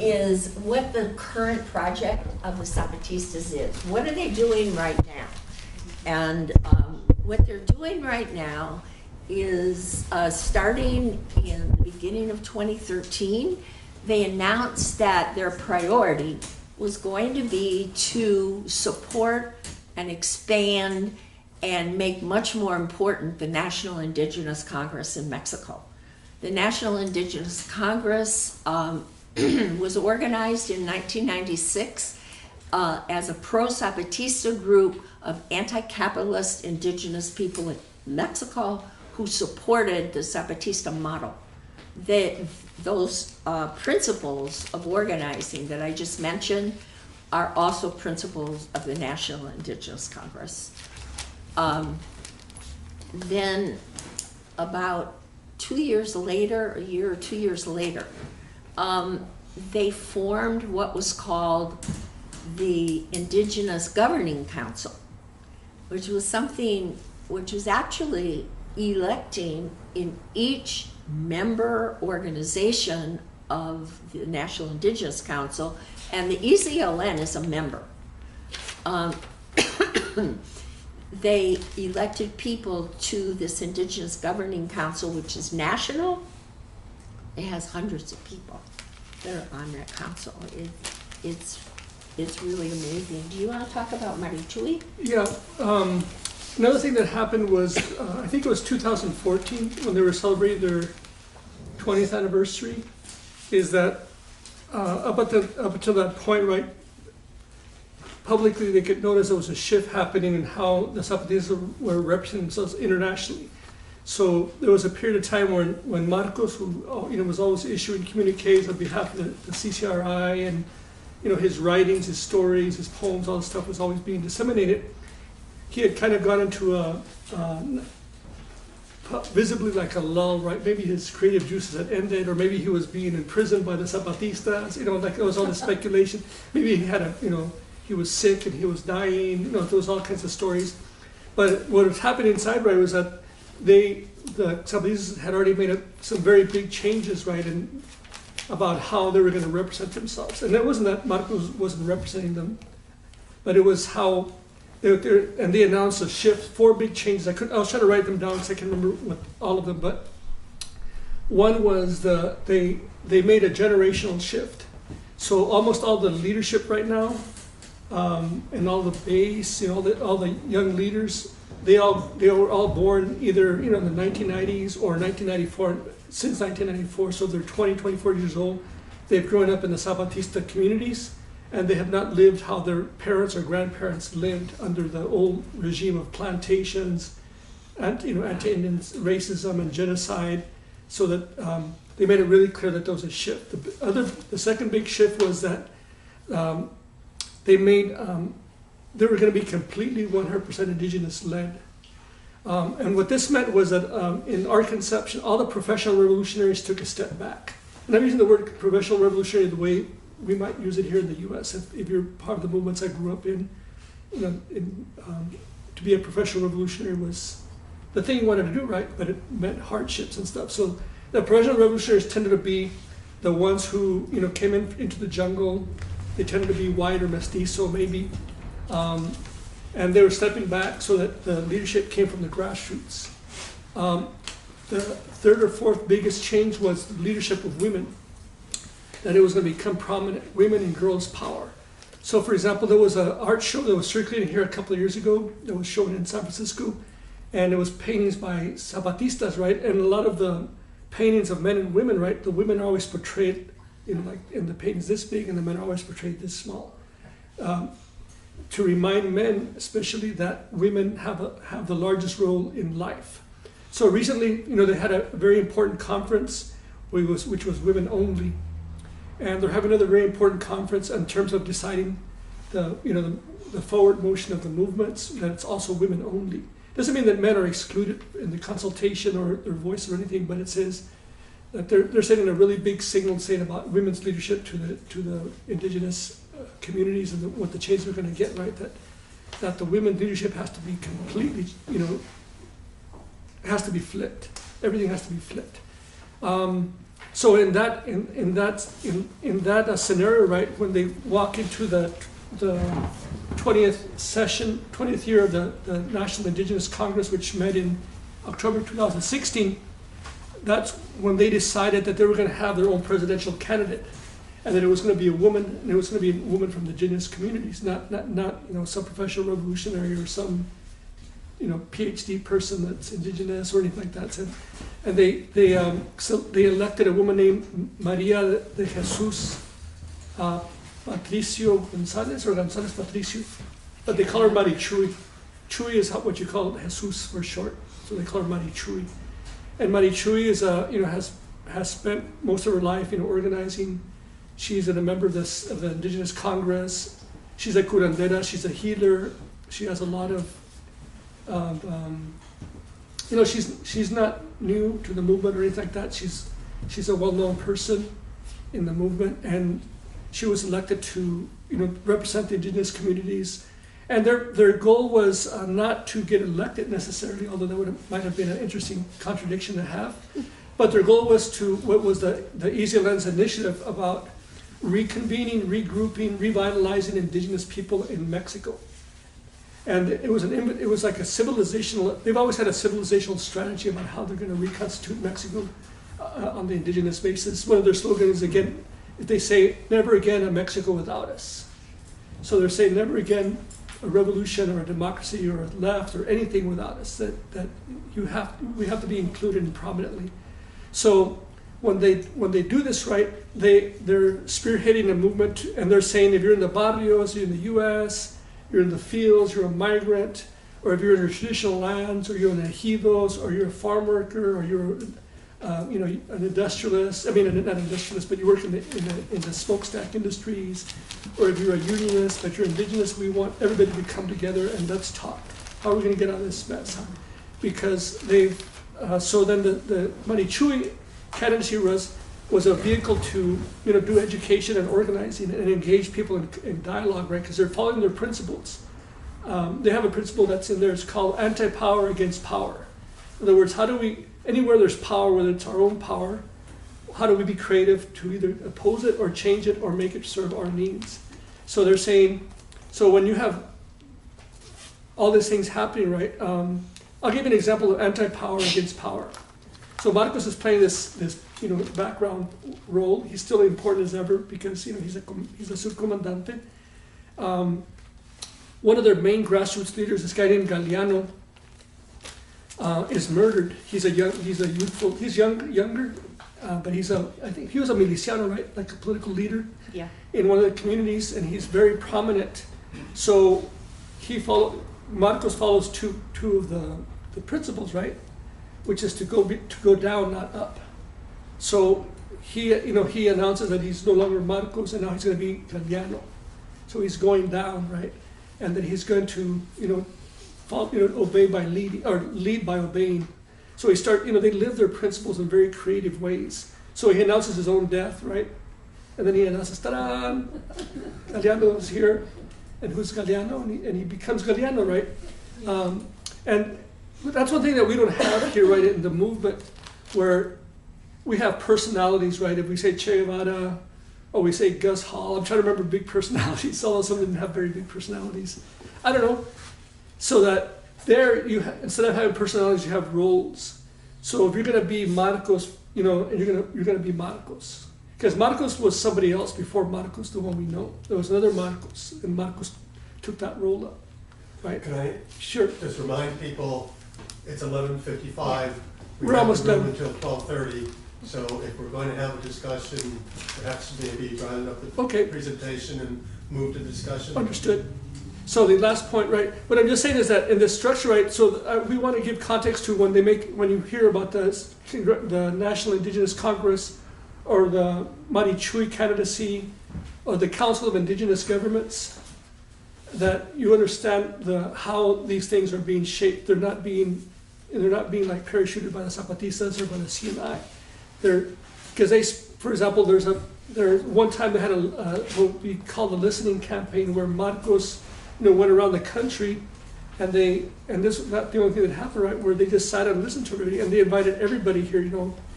is what the current project of the Zapatistas is. What are they doing right now? And what they're doing right now is starting in the beginning of 2013, they announced that their priority was going to be to support and expand and make much more important the National Indigenous Congress in Mexico. The National Indigenous Congress was organized in 1996 as a pro-Zapatista group of anti-capitalist indigenous people in Mexico who supported the Zapatista model. Those principles of organizing that I just mentioned are also principles of the National Indigenous Congress. Then about 2 years later, a year or 2 years later, they formed what was called the Indigenous Governing Council, which was something which was actually electing in each member organization of the National Indigenous Council, and the EZLN is a member. They elected people to this Indigenous Governing Council, which is national. It has hundreds of people that are on that council. It's really amazing. Do you want to talk about Maritui? Yeah. Another thing that happened was, I think it was 2014 when they were celebrating their 20th anniversary, is that up until that point, right, publicly they could notice there was a shift happening in how the Zapatistas were representing themselves internationally. So there was a period of time when Marcos, who was always issuing communiques on behalf of the CCRI, and his writings, his stories, his poems, all this stuff was always being disseminated. He had kind of gone into visibly like a lull, right? Maybe his creative juices had ended, or maybe he was being imprisoned by the Zapatistas. Like there was all this speculation. Maybe he had he was sick and he was dying. There was all kinds of stories. But what was happening inside, right, was that the Zapatistas had already made some very big changes, right, about how they were going to represent themselves. And that wasn't that Marcos wasn't representing them, but it was how they announced a shift, 4 big changes. I was trying to write them down because I can remember all of them, but one was they made a generational shift. So almost all the leadership right now, and all the base, all the young leaders, they were all born either in the 1990s or 1994, since 1994, so they're 20, 24 years old. They've grown up in the Zapatista communities, and they have not lived how their parents or grandparents lived under the old regime of plantations, and anti-Indian racism and genocide. So that they made it really clear that there was a shift. The second big shift was that they were going to be completely 100% indigenous led. And what this meant was that in our conception, all the professional revolutionaries took a step back. And I'm using the word professional revolutionary the way we might use it here in the U.S. If you're part of the movements I grew up in, to be a professional revolutionary was the thing you wanted to do, right? But it meant hardships and stuff. So the professional revolutionaries tended to be the ones who came into the jungle. They tended to be white or mestizo maybe, and they were stepping back so that the leadership came from the grassroots. The third or fourth biggest change was the leadership of women, that it was going to become prominent, women and girls' power. So for example, there was an art show that was circulating here a couple of years ago that was shown in San Francisco, and it was paintings by Zapatistas, right? And a lot of the paintings of men and women, right? The women are always portrayed in the paintings this big, and the men are always portrayed this small. To remind men, especially, that women have the largest role in life. So recently, they had a very important conference, which was women only, and they're having another very important conference in terms of deciding the forward motion of the movements, that it's also women only. Doesn't mean that men are excluded in the consultation or their voice or anything, but it says that they're sending a really big signal saying about women's leadership to the indigenous communities, and what the change we're going to get, right? That the women leadership has to be completely, has to be flipped. Everything has to be flipped. So in that scenario, right, when they walk into the 20th year of the National Indigenous Congress, which met in October 2016, that's when they decided that they were going to have their own presidential candidate, and that it was going to be a woman, and it was going to be a woman from the indigenous communities, not some professional revolutionary or some PhD person that's indigenous or anything like that. And they elected a woman named Maria de Jesus Patricio Gonzalez, or Gonzalez Patricio, but they call her Mari Chuy. Chuy is what you call Jesus for short, so they call her Mari Chuy. And Mari Chuy is has spent most of her life organizing. She's a member of the Indigenous Congress. She's a curandera. She's a healer. She has a lot of she's not new to the movement or anything like that. She's a well-known person in the movement, and she was elected to represent the indigenous communities. And their goal was not to get elected necessarily, although that might have been an interesting contradiction to have. But their goal was the Easy Lands Initiative about reconvening, regrouping, revitalizing indigenous people in Mexico. And it was like a civilizational. They've always had a civilizational strategy about how they're going to reconstitute Mexico on the indigenous basis. One of their slogans is, again, they say, "Never again a Mexico without us." So they're saying, never again a revolution or a democracy or a left or anything without us. That we have to be included prominently. So when they do this right, they're spearheading a movement, and they're saying, if you're in the barrios, you're in the U.S., you're in the fields, you're a migrant, or if you're in your traditional lands, or you're in ejidos, or you're a farm worker, or you're an industrialist. I mean, not industrialist, but you work in the smokestack industries, or if you're a unionist, but you're indigenous. We want everybody to come together and let's talk. How are we going to get out of this mess? Because they've so then the Mari Chuy candidacy was a vehicle to do education and organizing and engage people in dialogue, right? Because they're following their principles. They have a principle that's in there. It's called anti-power against power. In other words, how do we, anywhere there's power, whether it's our own power, how do we be creative to either oppose it or change it or make it serve our needs? So they're saying, so when you have all these things happening, right? I'll give you an example of anti-power against power. So Marcos is playing this background role. He's still important as ever because he's a subcomandante. One of their main grassroots leaders, this guy named Galeano, is murdered. He's younger, but I think he was a miliciano, right? Like a political leader in one of the communities, and he's very prominent. So Marcos follows two of the principles, right? Which is to go down, not up. So he announces that he's no longer Marcos, and now he's going to be Galeano. So he's going down, right? And then he's going to obey by leading, or lead by obeying. So they live their principles in very creative ways. So he announces his own death, right? And then he announces, ta-da! Galeano is here, and who's Galeano? And he becomes Galeano, right? And that's one thing that we don't have here, right, in the movement, where we have personalities, right? If we say Che Guevara, or we say Gus Hall, I'm trying to remember big personalities, although some didn't have very big personalities. I don't know. So that instead of having personalities, you have roles. So if you're going to be Marcos, and you're going to be Marcos. Because Marcos was somebody else before Marcos, the one we know. There was another Marcos, and Marcos took that role up, right? Can I Sure. just remind people, it's 11:55. We're almost done. Until 12:30. So if we're going to have a discussion, perhaps maybe round up the presentation and move to discussion. Understood. So the last point, right? What I'm just saying is that in this structure, right? So we want to give context to when you hear about the National Indigenous Congress, or the Mari Chuy candidacy, or the Council of Indigenous Governments, that you understand how these things are being shaped. They're not being like parachuted by the Zapatistas or by the CNI. For example, one time they had what we call the listening campaign, where Marcos went around the country, and this was not the only thing that happened, right? Where they just sat and listened to everybody, and they invited everybody here,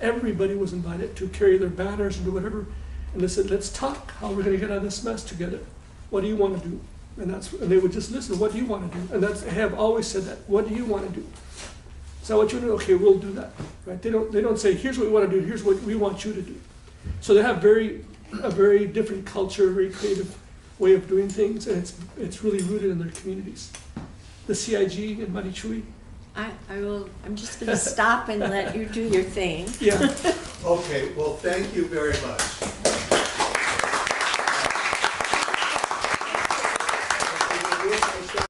Everybody was invited to carry their banners and do whatever. And they said, let's talk how we're going to get out of this mess together. What do you want to do? And they would just listen. What do you want to do? And I have always said that. What do you want to do? So what you do? Okay, we'll do that. Right? They don't say, here's what we want to do. Here's what we want you to do. So they have a very different culture, very creative way of doing things, and it's really rooted in their communities. The CIG in Marichui. I'm just going to stop and let you do your thing. Yeah. Okay, well, thank you very much.